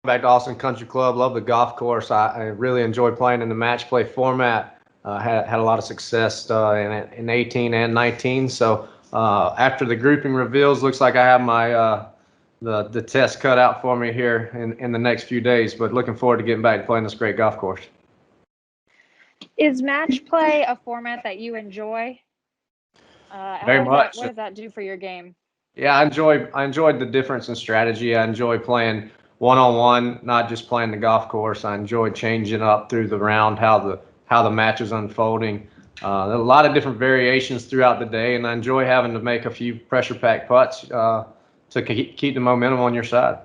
back to Austin Country Club. Love the golf course. I really enjoy playing in the match play format. Had a lot of success in 18 and 19. So after the grouping reveals, looks like I have my the test cut out for me here in the next few days. But looking forward to getting back to playing this great golf course. Is match play a format that you enjoy? Very much. What does that do for your game? Yeah, I enjoyed the difference in strategy. I enjoy playing one-on-one, not just playing the golf course. I enjoy changing up through the round how the match is unfolding. There are a lot of different variations throughout the day, and I enjoy having to make a few pressure-packed putts to keep the momentum on your side.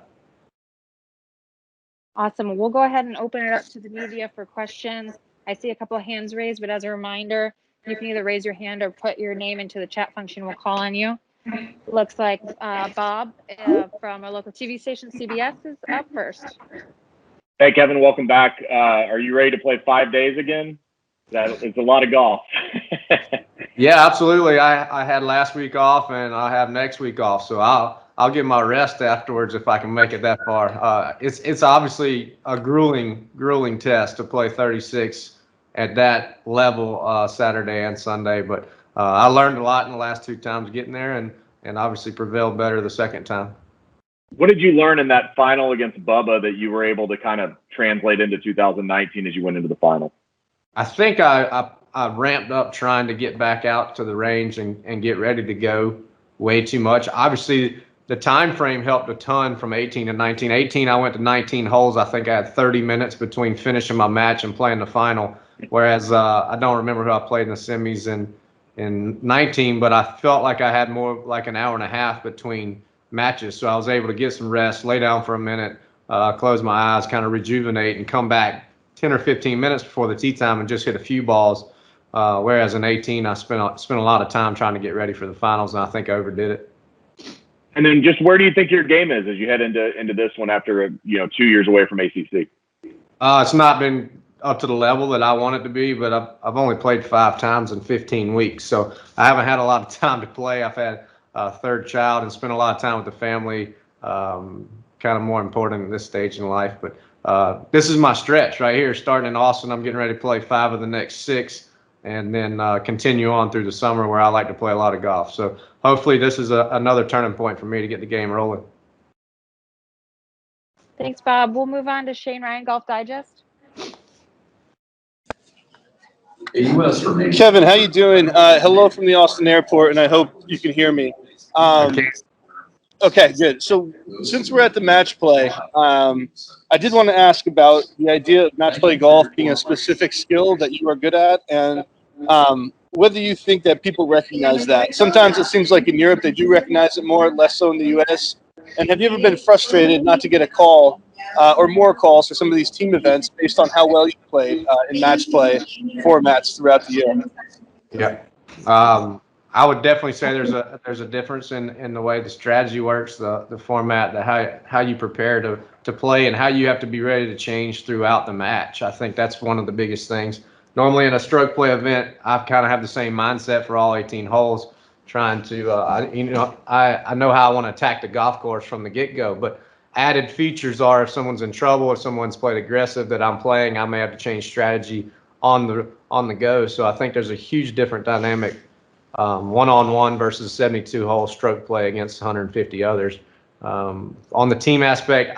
Awesome. We'll go ahead and open it up to the media for questions. I see a couple of hands raised, but as a reminder, you can either raise your hand or put your name into the chat function. We'll call on you. Looks like Bob from our local TV station, CBS, is up first. Hey, Kevin, welcome back. Are you ready to play 5 days again? That is a lot of golf. Yeah, absolutely. I had last week off, and I'll have next week off. So I'll get my rest afterwards if I can make it that far. It's obviously a grueling test to play 36 at that level Saturday and Sunday, but I learned a lot in the last 2 times getting there, and obviously prevailed better the second time. What did you learn in that final against Bubba that you were able to kind of translate into 2019 as you went into the final? I think I ramped up trying to get back out to the range and get ready to go way too much. Obviously, the time frame helped a ton from 18 to 19. 18, I went to 19 holes. I think I had 30 minutes between finishing my match and playing the final, whereas I don't remember who I played in the semis in 19, but I felt like I had more like an hour and a half between matches. So I was able to get some rest, lay down for a minute, close my eyes, kind of rejuvenate, and come back 10 or 15 minutes before the tee time and just hit a few balls. Whereas in 18, I spent a lot of time trying to get ready for the finals, and I think I overdid it. And then just where do you think your game is as you head into this one after 2 years away from ACC? It's not been up to the level that I want it to be, but I've only played 5 times in 15 weeks, so I haven't had a lot of time to play. I've had a third child and spent a lot of time with the family, kind of more important at this stage in life. But this is my stretch right here, starting in Austin. I'm getting ready to play 5 of the next 6, and then continue on through the summer where I like to play a lot of golf. So hopefully this is another turning point for me to get the game rolling. Thanks, Bob. We'll move on to Shane Ryan, Golf Digest. Kevin, how you doing? Hello from the Austin airport, and I hope you can hear me. Okay, good. So since we're at the match play, I did want to ask about the idea of match play golf being a specific skill that you are good at, and whether you think that people recognize that. Sometimes it seems like in Europe they do recognize it more, less so in the U.S. And have you ever been frustrated not to get a call or more calls for some of these team events based on how well you played in match play formats throughout the year? Yeah. I would definitely say there's a difference in the way the strategy works, the format, how you prepare to play, and how you have to be ready to change throughout the match. I think that's one of the biggest things. Normally in a stroke play event, I kind of have the same mindset for all 18 holes, trying to I know how I want to attack the golf course from the get-go, but added features are if someone's in trouble, if someone's played aggressive that I'm playing, I may have to change strategy on the go. So I think there's a huge different dynamic. One-on-one versus 72-hole stroke play against 150 others. On the team aspect,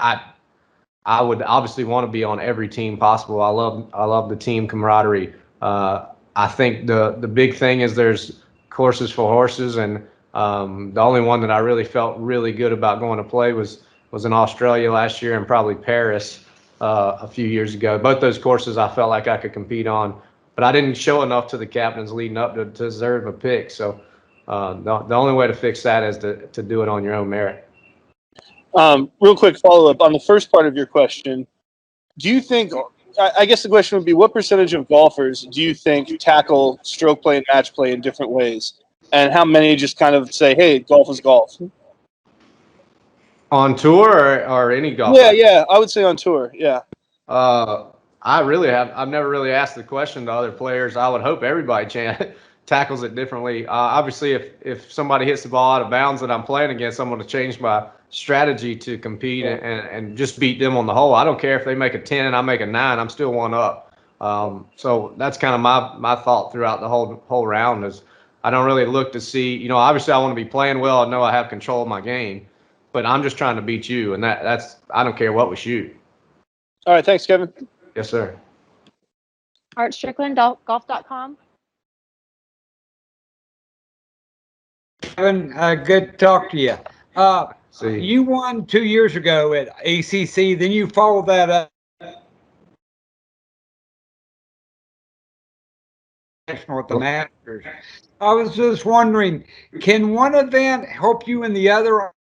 I would obviously want to be on every team possible. I love the team camaraderie. I think the big thing is there's courses for horses, and the only one that I really felt really good about going to play was in Australia last year and probably Paris a few years ago. Both those courses I felt like I could compete on. But I didn't show enough to the captains leading up to deserve a pick. So the only way to fix that is to do it on your own merit. Real quick follow-up on the first part of your question. Do you think – I guess the question would be, what percentage of golfers do you think tackle stroke play and match play in different ways? And how many just kind of say, hey, golf is golf? On tour or any golf? Yeah, I would say on tour, yeah. I've never really asked the question to other players. I would hope everybody tackles it differently. Obviously, if somebody hits the ball out of bounds that I'm playing against, I'm going to change my strategy to compete and just beat them on the whole. I don't care if they make a 10 and I make a 9, I'm still one up. So that's kind of my thought throughout the whole round is I don't really look to see, obviously I want to be playing well. I know I have control of my game, but I'm just trying to beat you. And that's I don't care what we shoot. All right. Thanks, Kevin. Yes, sir. Art Strickland, golf.com. Kevin, good to talk to you. See. You won 2 years ago at ACC, then you followed that up with the Masters. I was just wondering, can one event help you in the other?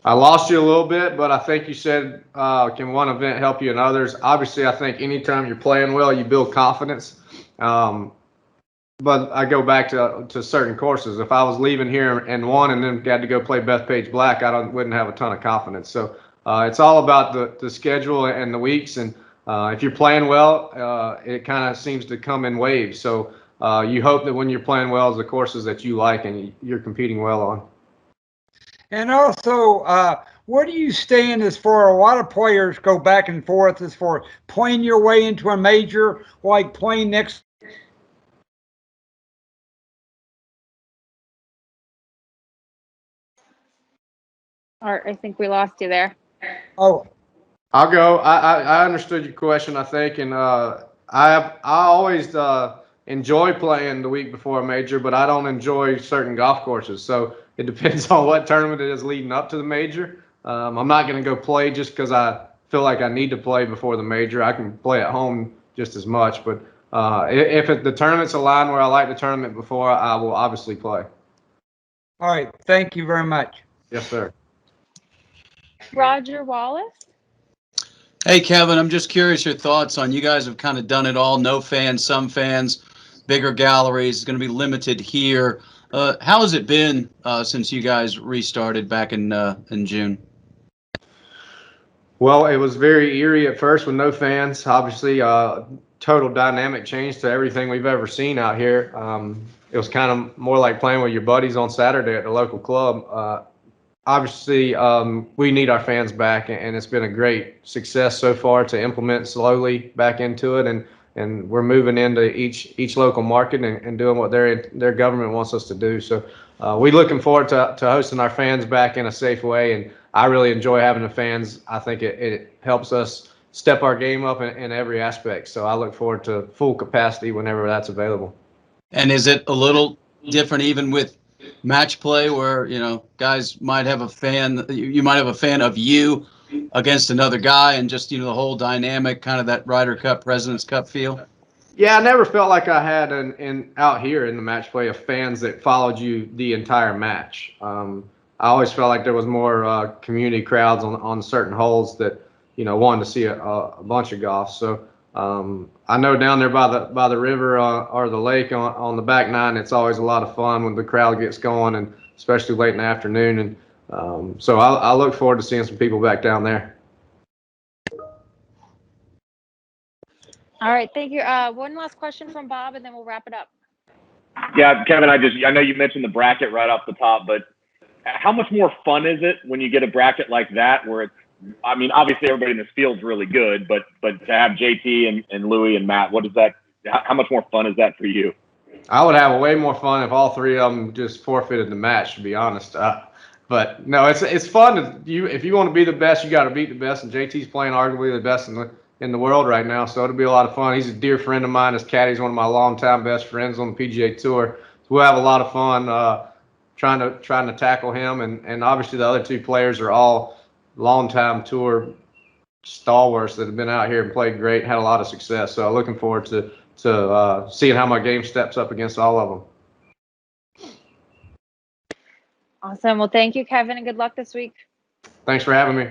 I lost you a little bit, but I think you said, can one event help you in others? Obviously, I think anytime you're playing well, you build confidence. But I go back to certain courses. If I was leaving here and won and then got to go play Bethpage Black, wouldn't have a ton of confidence. So it's all about the schedule and the weeks. And if you're playing well, it kind of seems to come in waves. So you hope that when you're playing well, is the courses that you like and you're competing well on. And also, where do you stand as far? A lot of players go back and forth as far playing your way into a major, like playing next. Art, I think we lost you there. Oh, I'll go. I understood your question, I think, and I always enjoy playing the week before a major, but I don't enjoy certain golf courses. So it depends on what tournament it is leading up to the major. I'm not going to go play just because I feel like I need to play before the major. I can play at home just as much, but if the tournament's aligned where I like the tournament before, I will obviously play. all right. Thank you very much. Yes, sir. Roger Wallace. Hey, Kevin, I'm just curious your thoughts on you guys have kind of done it all. No fans, some fans, bigger galleries. It's going to be limited here. How has it been since you guys restarted back in June? Well, it was very eerie at first with no fans. Obviously, total dynamic change to everything we've ever seen out here. It was kind of more like playing with your buddies on Saturday at the local club. Obviously, we need our fans back, and it's been a great success so far to implement slowly back into it, and we're moving into each local market and doing what their government wants us to do. So we're looking forward to hosting our fans back in a safe way, and I really enjoy having the fans. I think it helps us step our game up in every aspect. So I look forward to full capacity whenever that's available. And is it a little different even with match play where, guys might have a fan, you might have a fan of you against another guy and just, the whole dynamic, kind of that Ryder Cup, President's Cup feel? Yeah, I never felt like I had out here in the match play of fans that followed you the entire match. I always felt like there was more community crowds on certain holes that, wanted to see a bunch of golf. So I know down there by the river or the lake on the back nine, it's always a lot of fun when the crowd gets going, and especially late in the afternoon. And so I look forward to seeing some people back down there. All right, thank you. One last question from Bob, and then we'll wrap it up. Yeah, Kevin, I know you mentioned the bracket right off the top, but how much more fun is it when you get a bracket like that where it's, obviously everybody in this field's really good, but to have JT and Louie and Matt, how much more fun is that for you? I would have way more fun if all three of them just forfeited the match, to be honest. But no, it's fun. If you want to be the best, you got to beat the best, and JT's playing arguably the best in the world right now, so it'll be a lot of fun. He's a dear friend of mine. His caddy's one of my longtime best friends on the PGA Tour. So we'll have a lot of fun trying to tackle him, and obviously the other two players are all longtime tour stalwarts that have been out here and played great, had a lot of success. So looking forward to seeing how my game steps up against all of them. Awesome. Well, thank you, Kevin, and good luck this week. Thanks for having me.